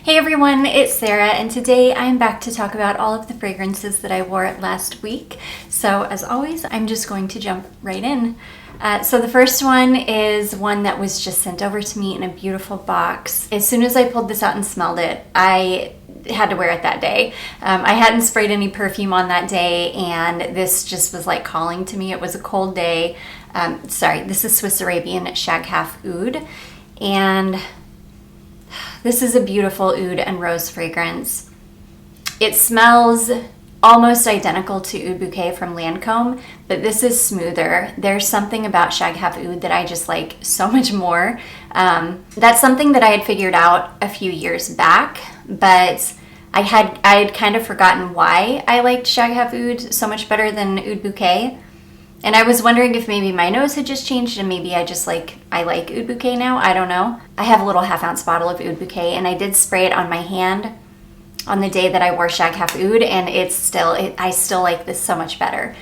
Hey everyone, it's Sarah, and today I'm back to talk about all of the fragrances that I wore last week. So as always, I'm just going to jump right in. So the first one is one that was just sent over to me in a beautiful box. As soon as I pulled this out and smelled it, I had to wear it that day. I hadn't sprayed any perfume on that day, and this just was like calling to me. It was a cold day. This is Swiss Arabian Shaghaf Oud, and this is a beautiful oud and rose fragrance. It smells almost identical to Oud Bouquet from Lancome, but this is smoother. There's something about Shaghaf Oud that I just like so much more. That's something that I had figured out a few years back, but I had kind of forgotten why I liked Shaghaf Oud so much better than Oud Bouquet. And I was wondering if maybe my nose had just changed and maybe I like Oud Bouquet now. I don't know. I have a little half-ounce bottle of Oud Bouquet, and I did spray it on my hand on the day that I wore Shaghaf Oud, and I still like this so much better.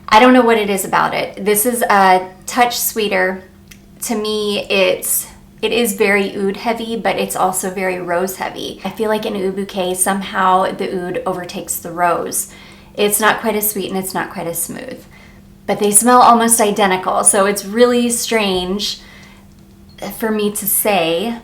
I don't know what it is about it. This is a touch sweeter. To me, it is very oud heavy, but it's also very rose heavy. I feel like in Oud Bouquet, somehow the oud overtakes the rose. It's not quite as sweet and it's not quite as smooth. But they smell almost identical, so it's really strange for me to say.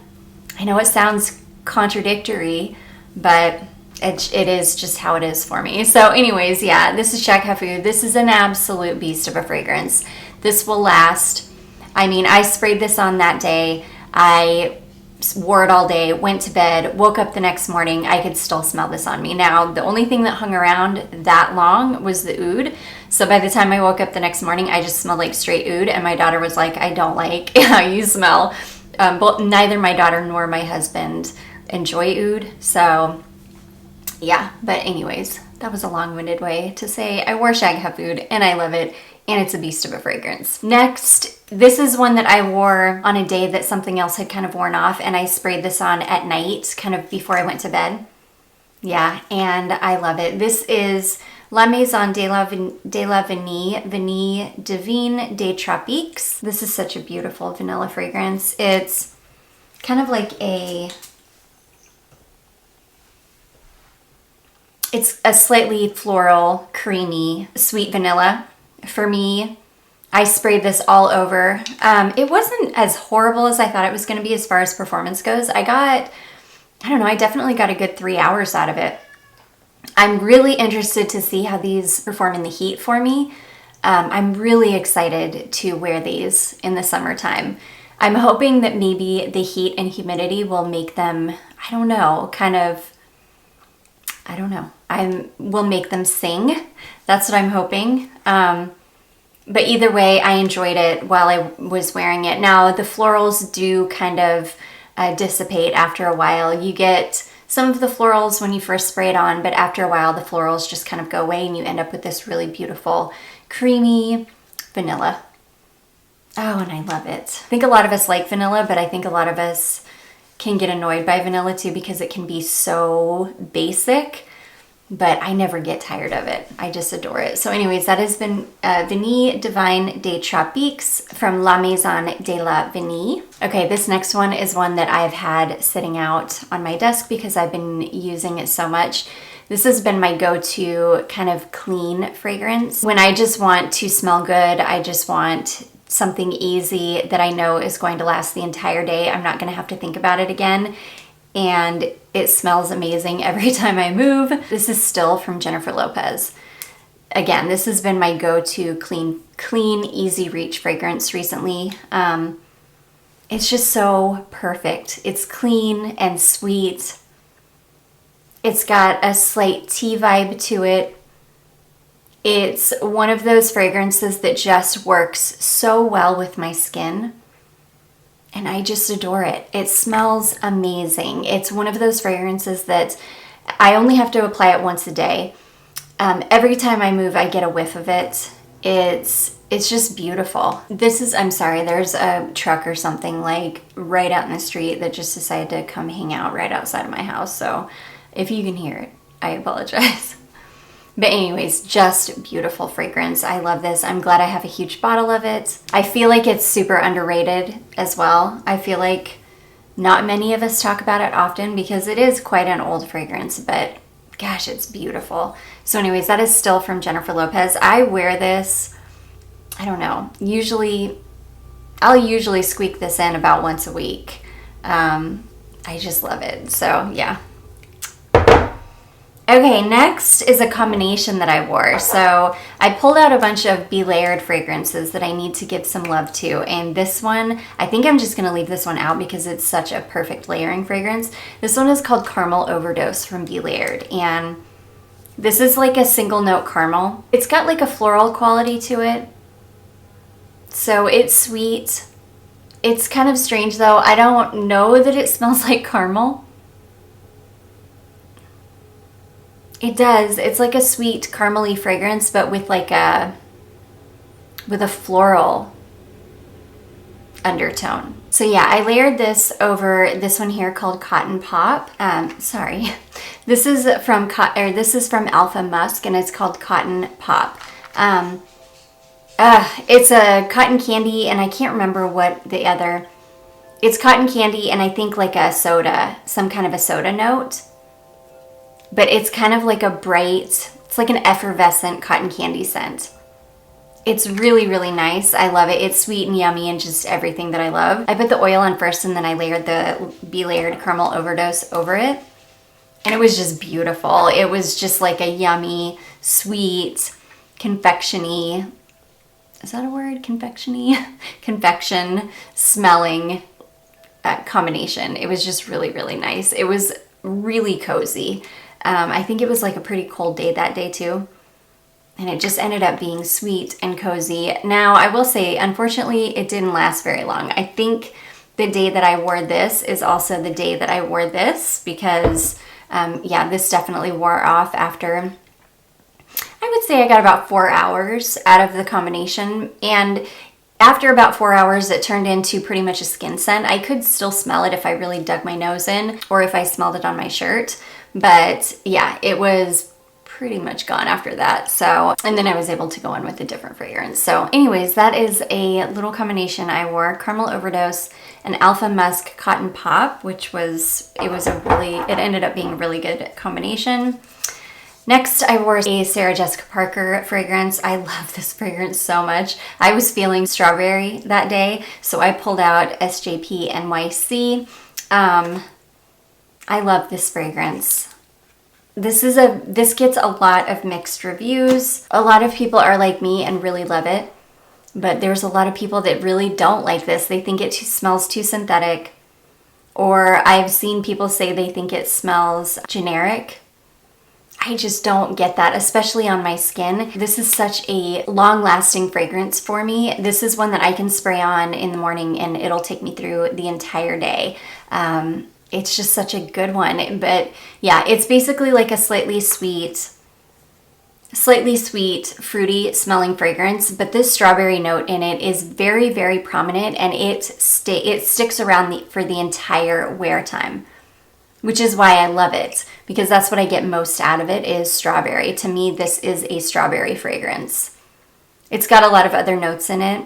I know it sounds contradictory, but it is just how it is for me. So anyways, yeah, this is Shaghaf Oud. This is an absolute beast of a fragrance. This will last. I mean, I sprayed this on that day. I wore it all day, went to bed, woke up the next morning, I could still smell this on me. Now, the only thing that hung around that long was the oud. So by the time I woke up the next morning, I just smelled like straight oud, and my daughter was like, I don't like how you smell. But neither my daughter nor my husband enjoy oud. So yeah, but anyways, that was a long-winded way to say I wore Shaghaf Oud and I love it, and it's a beast of a fragrance. Next, this is one that I wore on a day that something else had kind of worn off, and I sprayed this on at night, kind of before I went to bed. Yeah, and I love it. This is La Maison de la Vanille, Vanille Divine des Tropiques. This is such a beautiful vanilla fragrance. It's kind of like it's a slightly floral, creamy, sweet vanilla. For me, I sprayed this all over. It wasn't as horrible as I thought it was going to be as far as performance goes. I definitely got a good 3 hours out of it. I'm really interested to see how these perform in the heat for me. I'm really excited to wear these in the summertime. I'm hoping that maybe the heat and humidity will make them, will make them sing. That's what I'm hoping. But either way, I enjoyed it while I was wearing it. Now, the florals do kind of dissipate after a while. You get some of the florals when you first spray it on, but after a while, the florals just kind of go away and you end up with this really beautiful, creamy vanilla. Oh, and I love it. I think a lot of us like vanilla, but I think a lot of us can get annoyed by vanilla too because it can be so basic. But I never get tired of it. I just adore it. So anyways, that has been Vanille Divine des Tropiques from La Maison de la Vanille. Okay, this next one is one that I've had sitting out on my desk because I've been using it so much. This has been my go-to kind of clean fragrance. When I just want to smell good, I just want something easy that I know is going to last the entire day. I'm not gonna have to think about it again. And it smells amazing every time I move. This is still from Jennifer Lopez. Again, this has been my go-to clean, easy reach fragrance recently. It's just so perfect. It's clean and sweet. It's got a slight tea vibe to it. It's one of those fragrances that just works so well with my skin. And I just adore it. It smells amazing. It's one of those fragrances that I only have to apply it once a day. Every time I move, I get a whiff of it. It's just beautiful. There's a truck or something like right out in the street that just decided to come hang out right outside of my house. So if you can hear it, I apologize. But anyways, just beautiful fragrance. I love this. I'm glad I have a huge bottle of it. I feel like it's super underrated as well. I feel like Not many of us talk about it often because it is quite an old fragrance, but gosh, it's beautiful. So anyways, that is still from Jennifer Lopez. I wear this, I don't know, I'll usually squeak this in about once a week. I just love it. So yeah. Okay, next is a combination that I wore. So I pulled out a bunch of Be Layered fragrances that I need to give some love to. And this one, I think I'm just gonna leave this one out because it's such a perfect layering fragrance. This one is called Caramel Overdose from Be Layered. And this is like a single note caramel. It's got like a floral quality to it. So it's sweet. It's kind of strange though. I don't know that it smells like caramel. It does. It's like a sweet caramely fragrance, but with like a floral undertone. So yeah, I layered this over this one here called Cotton Pop. Sorry, this is from Alpha Musk, and it's called Cotton Pop. It's a cotton candy, and I can't remember what the other. It's cotton candy, and I think like a soda, some kind of a soda note. But it's kind of like a bright, it's like an effervescent cotton candy scent. It's really, really nice. I love it. It's sweet and yummy and just everything that I love. I put the oil on first and then I layered the Be Layered Caramel Overdose over it. And it was just beautiful. It was just like a yummy, sweet, confection-y, is that a word? Confection-y? Confection smelling combination. It was just really, really nice. It was really cozy. I think it was like a pretty cold day that day too. And it just ended up being sweet and cozy. Now, I will say, unfortunately, it didn't last very long. I think the day that I wore this is also the day that I wore this because, yeah, this definitely wore off after, I would say I got about 4 hours out of the combination. And after about 4 hours, it turned into pretty much a skin scent. I could still smell it if I really dug my nose in or if I smelled it on my shirt. But yeah, it was pretty much gone after that. So, and then I was able to go in with a different fragrance. So anyways, that is a little combination I wore. Caramel Overdose and Alpha Musk Cotton Pop, which was, it ended up being a really good combination. Next, I wore a Sarah Jessica Parker fragrance. I love this fragrance so much. I was feeling strawberry that day, so I pulled out SJP NYC. I love this fragrance. This gets a lot of mixed reviews. A lot of people are like me and really love it, but there's a lot of people that really don't like this. They think it smells too synthetic, or I've seen people say they think it smells generic. I just don't get that, especially on my skin. This is such a long-lasting fragrance for me. This is one that I can spray on in the morning and it'll take me through the entire day. It's just such a good one. But yeah, it's basically like a slightly sweet, fruity smelling fragrance, but this strawberry note in it is very, very prominent, and it sticks around for the entire wear time, which is why I love it, because that's what I get most out of it is strawberry. To me, this is a strawberry fragrance. It's got a lot of other notes in it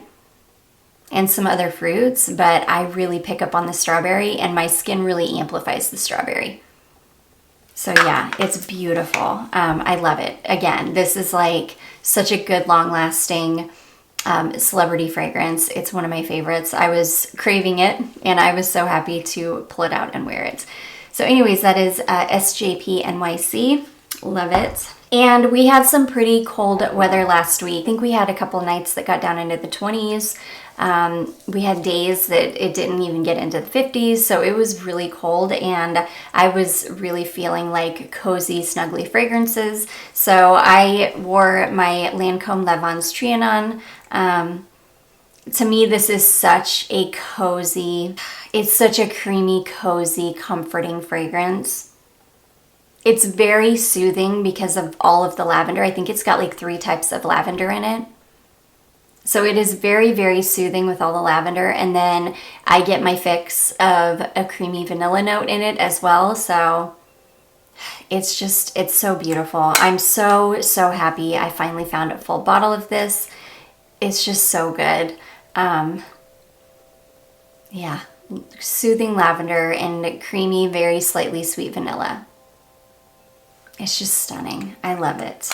and some other fruits, but I really pick up on the strawberry, and my skin really amplifies the strawberry. So yeah, it's beautiful. I love it. Again, this is like such a good long-lasting celebrity fragrance. It's one of my favorites. I was craving it, and I was so happy to pull it out and wear it. So anyways, that is SJP NYC. Love it. And we had some pretty cold weather last week. I think we had a couple nights that got down into the 20s. We had days that it didn't even get into the 50s, so it was really cold, and I was really feeling like cozy, snuggly fragrances. So I wore my Lancome Lavandes Trianon. To me, this is such a cozy, it's such a creamy, cozy, comforting fragrance. It's very soothing because of all of the lavender. I think it's got like 3 types of lavender in it. So it is very, very soothing with all the lavender. And then I get my fix of a creamy vanilla note in it as well. So it's so beautiful. I'm so, so happy I finally found a full bottle of this. It's just so good. Yeah, soothing lavender and creamy, very slightly sweet vanilla. It's just stunning. I love it.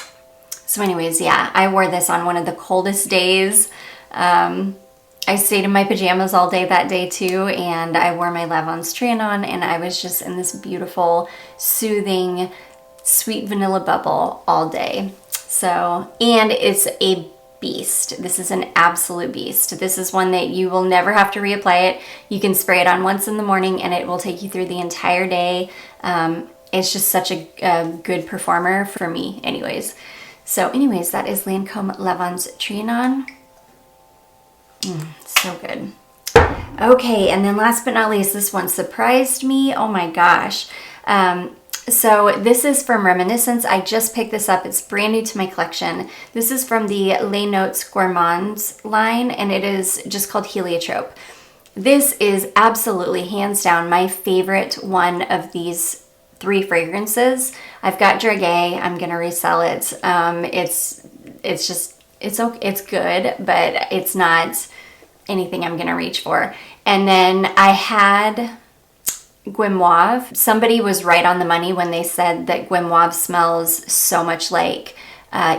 So anyways, yeah, I wore this on one of the coldest days. I stayed in my pajamas all day that day too, and I wore my Lavandes Trianon, and I was just in this beautiful, soothing, sweet vanilla bubble all day. So, and it's a beast. This is an absolute beast. This is one that you will never have to reapply it. You can spray it on once in the morning and it will take you through the entire day. It's just such a good performer for me anyways. So anyways, that is Lancome Lavandes Trianon. So good. Okay, and then last but not least, this one surprised me. Oh my gosh. So this is from Reminiscence. I just picked this up. It's brand new to my collection. This is from the Les Notes Gourmands line, and it is just called Heliotrope. This is absolutely, hands down, my favorite one of these 3 fragrances. I've got Draguet. I'm gonna resell it. It's good, but it's not anything I'm gonna reach for. And then I had Guimauve. Somebody was right on the money when they said that Guimauve smells so much like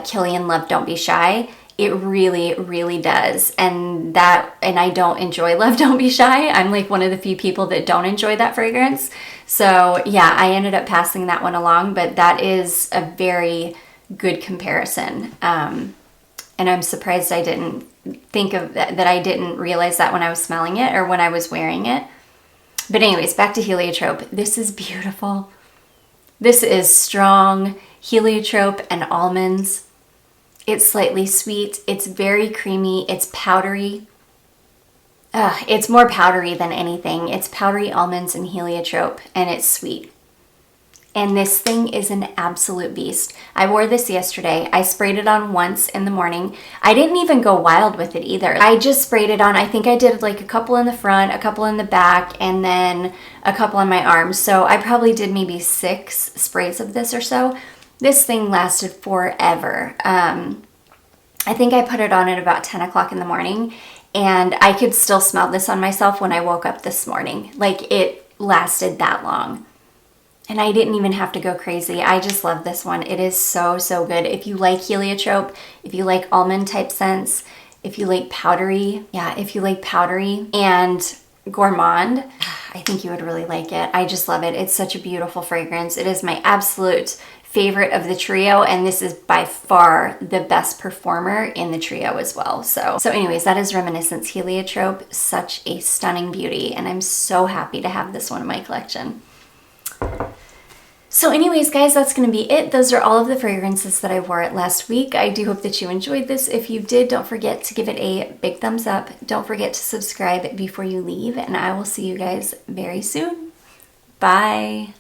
Killian Love Don't Be Shy. It really, really does. And I don't enjoy Love Don't Be Shy. I'm like one of the few people that don't enjoy that fragrance. So yeah, I ended up passing that one along, but that is a very good comparison. And I'm surprised I didn't think of that I didn't realize that when I was smelling it or when I was wearing it. But anyways, back to Heliotrope. This is beautiful. This is strong heliotrope and almonds. It's slightly sweet. It's very creamy. It's powdery. It's more powdery than anything. It's powdery almonds and heliotrope, and it's sweet. And this thing is an absolute beast. I wore this yesterday. I sprayed it on once in the morning. I didn't even go wild with it either. I just sprayed it on. I think I did like a couple in the front, a couple in the back, and then a couple on my arms. So I probably did maybe 6 sprays of this or so. This thing lasted forever. I think I put it on at about 10 o'clock in the morning, and I could still smell this on myself when I woke up this morning. Like, it lasted that long. And I didn't even have to go crazy. I just love this one. It is so, so good. If you like heliotrope, if you like almond type scents, if you like powdery, and gourmand, I think you would really like it. I just love it. It's such a beautiful fragrance. It is my absolute favorite of the trio, and this is by far the best performer in the trio as well. So anyways, that is Reminiscence Heliotrope. Such a stunning beauty, and I'm so happy to have this one in my collection. So anyways, guys, that's going to be it. Those are all of the fragrances that I wore last week. I do hope that you enjoyed this. If you did, don't forget to give it a big thumbs up. Don't forget to subscribe before you leave, and I will see you guys very soon. Bye.